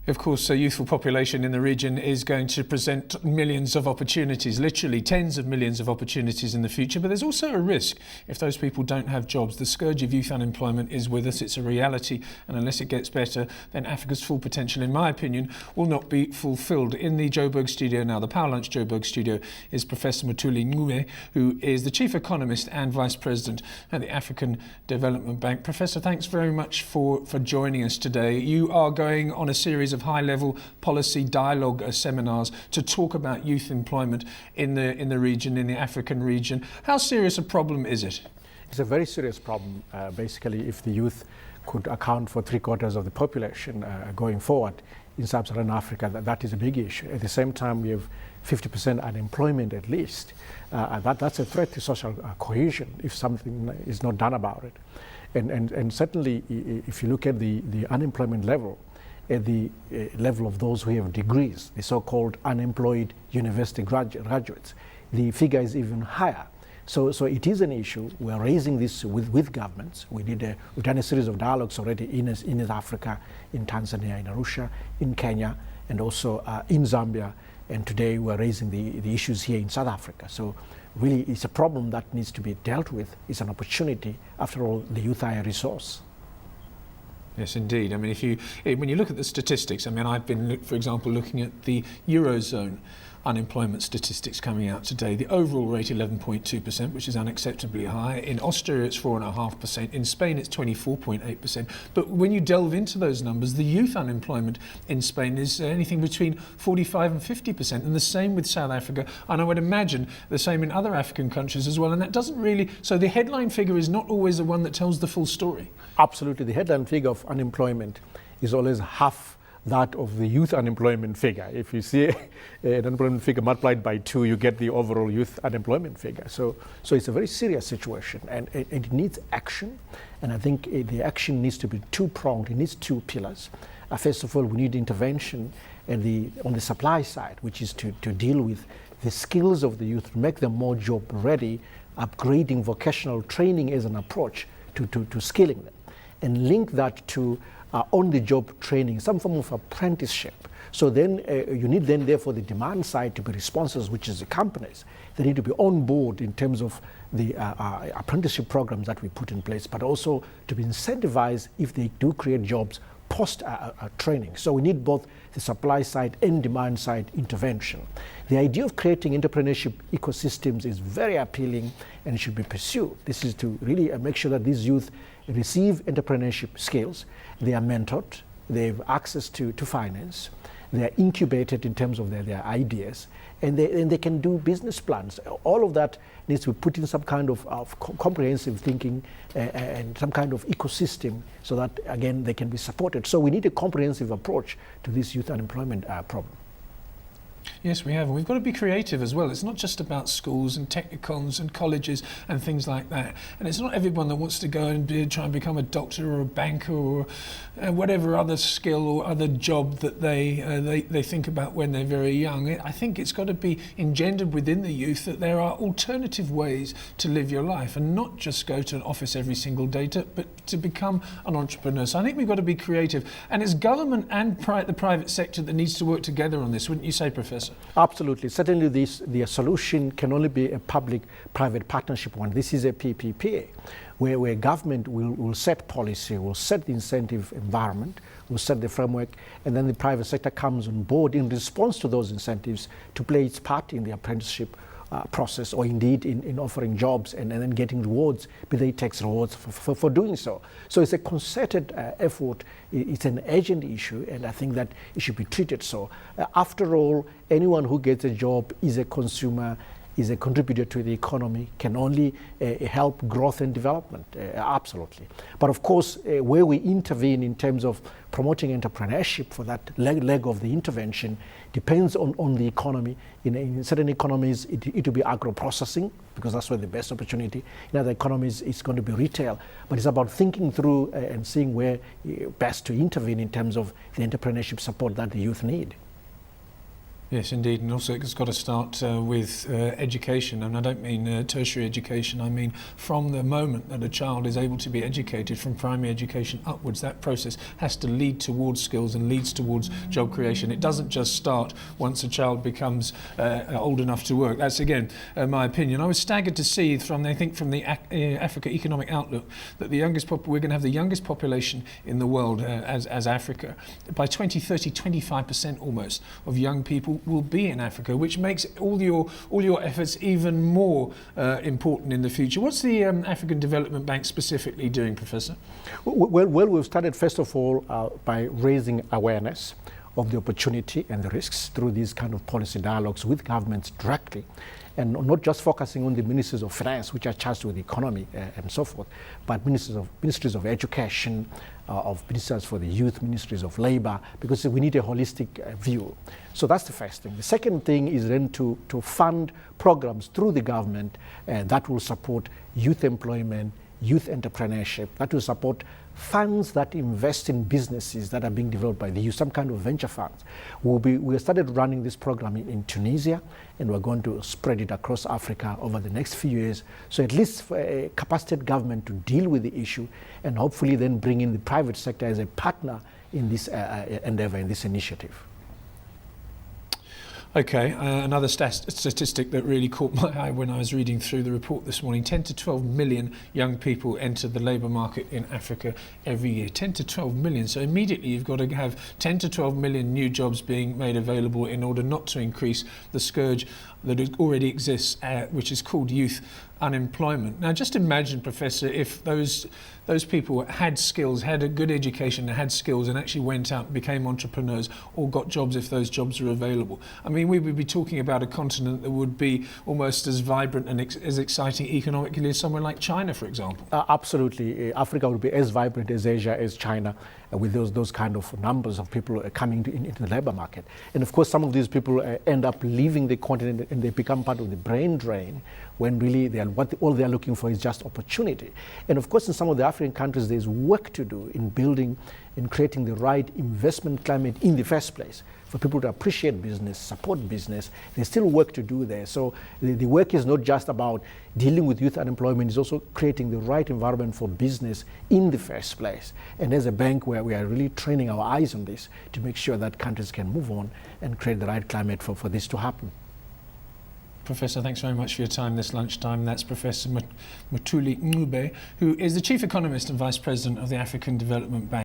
Of course, a youthful population in the region is going to present millions of opportunities, literally tens of millions of opportunities in the future. But there's also a risk if those people don't have jobs. The scourge of youth unemployment is with us. It's a reality. And unless it gets better, then Africa's full potential, in my opinion, will not be fulfilled. In the Joburg studio now, the Power Lunch Joburg studio, is Professor Mthuli Ncube, who is the Chief Economist and Vice President at the African Development Bank. Professor, thanks very much for joining us today. You are going on a series of high-level policy dialogue seminars to talk about youth employment in the region, in the African region. How serious a problem is it? It's a very serious problem. Basically, if the youth could account for 3/4 of the population going forward in sub-Saharan Africa, that is a big issue. At the same time, we have 50% unemployment at least. That's a threat to social cohesion if something is not done about it. And certainly, if you look at the unemployment level, at the level of those who have degrees, the so-called unemployed university graduates, the figure is even higher. So it is an issue. We're raising this with governments. We've done a series of dialogues already in East Africa, in Tanzania, in Arusha, in Kenya, and also in Zambia. And today we're raising the issues here in South Africa. So really, it's a problem that needs to be dealt with. It's an opportunity. After all, the youth are a resource. Yes, indeed. I mean, when you look at the statistics, I mean, I've been, for example, looking at the Eurozone unemployment statistics coming out today. The overall rate 11.2%, which is unacceptably high. In Austria, it's 4.5%. In Spain, it's 24.8%. But when you delve into those numbers, the youth unemployment in Spain is anything between 45 and 50%, and the same with South Africa. And I would imagine the same in other African countries as well. And that doesn't really, so the headline figure is not always the one that tells the full story. Absolutely. The headline figure of unemployment is always half that of the youth unemployment figure. If you see an unemployment figure multiplied by 2, you get the overall youth unemployment figure. So it's a very serious situation, and it needs action. And I think the action needs to be two-pronged. It needs two pillars. First of all, we need intervention on the supply side, which is to deal with the skills of the youth, to make them more job ready, upgrading vocational training as an approach to skilling them, and link that to on-the-job training, some form of apprenticeship. So then you need therefore the demand side to be responsive, which is the companies. They need to be on board in terms of the apprenticeship programs that we put in place, but also to be incentivized if they do create jobs post-training. So we need both the supply side and demand side intervention. The idea of creating entrepreneurship ecosystems is very appealing and should be pursued. This is to really make sure that these youth receive entrepreneurship skills, they are mentored, they have access to finance, they are incubated in terms of their ideas, and they can do business plans. All of that needs to be put in some kind of comprehensive thinking and some kind of ecosystem so that, again, they can be supported. So we need a comprehensive approach to this youth unemployment problem. Yes, we have. And we've got to be creative as well. It's not just about schools and technicons and colleges and things like that. And it's not everyone that wants to go and try and become a doctor or a banker or whatever other skill or other job that they think about when they're very young. I think it's got to be engendered within the youth that there are alternative ways to live your life and not just go to an office every single day, but to become an entrepreneur. So I think we've got to be creative. And it's government and the private sector that needs to work together on this, wouldn't you say, Professor? Absolutely. Certainly the solution can only be a public-private partnership one. This is a PPP, where government will set policy, will set the incentive environment, will set the framework, and then the private sector comes on board in response to those incentives to play its part in the apprenticeship process, or indeed in offering jobs and then getting rewards, be they tax rewards for doing so. So it's a concerted effort. It's an urgent issue, and I think that it should be treated so. After all, anyone who gets a job is a consumer, is a contributor to the economy, can only help growth and development, absolutely. But of course, where we intervene in terms of promoting entrepreneurship for that leg of the intervention depends on the economy. In certain economies, it will be agro-processing, because that's where the best opportunity. In other economies, it's going to be retail. But it's about thinking through and seeing where best to intervene in terms of the entrepreneurship support that the youth need. Yes, indeed, and also it's got to start with education, and I don't mean tertiary education, I mean from the moment that a child is able to be educated from primary education upwards, that process has to lead towards skills and leads towards job creation. It doesn't just start once a child becomes old enough to work. That's again my opinion. I was staggered to see from the Africa Economic Outlook that we're going to have the youngest population in the world as Africa. By 2030, 25% almost of young people will be in Africa, which makes all your efforts even more important in the future. What's the African Development Bank specifically doing, Professor? Well, we've started first of all by raising awareness of the opportunity and the risks through these kind of policy dialogues with governments directly, and not just focusing on the ministries of finance, which are charged with the economy and so forth, but ministries of education, of ministers for the youth, ministries of labor, because we need a holistic view. So that's the first thing. The second thing is then to fund programs through the government that will support youth employment, youth entrepreneurship, that will support funds that invest in businesses that are being developed by the youth, some kind of venture funds. We started running this program in Tunisia, and we're going to spread it across Africa over the next few years. So at least for a capacitated government to deal with the issue, and hopefully then bring in the private sector as a partner in this endeavor, in this initiative. Okay, another statistic that really caught my eye when I was reading through the report this morning, 10 to 12 million young people enter the labour market in Africa every year. 10 to 12 million. So immediately you've got to have 10 to 12 million new jobs being made available in order not to increase the scourge that already exists, which is called youth unemployment. Now just imagine, Professor, if those people had skills, had a good education, had skills, and actually went out and became entrepreneurs or got jobs if those jobs are available. I mean, we would be talking about a continent that would be almost as vibrant and as exciting economically as somewhere like China, for example. Absolutely. Africa would be as vibrant as Asia, as China, with those kind of numbers of people coming into the labor market. And of course, some of these people end up leaving the continent and they become part of the brain drain, when really all they're looking for is just opportunity. And of course, in some of the African countries, there's work to do in building, in creating the right investment climate in the first place, for people to appreciate business, support business. There's still work to do there. So the work is not just about dealing with youth unemployment, it's also creating the right environment for business in the first place. And as a bank, where we are really training our eyes on this to make sure that countries can move on and create the right climate for this to happen. Professor, thanks very much for your time this lunchtime. That's Professor Mthuli Ncube, who is the Chief Economist and Vice President of the African Development Bank.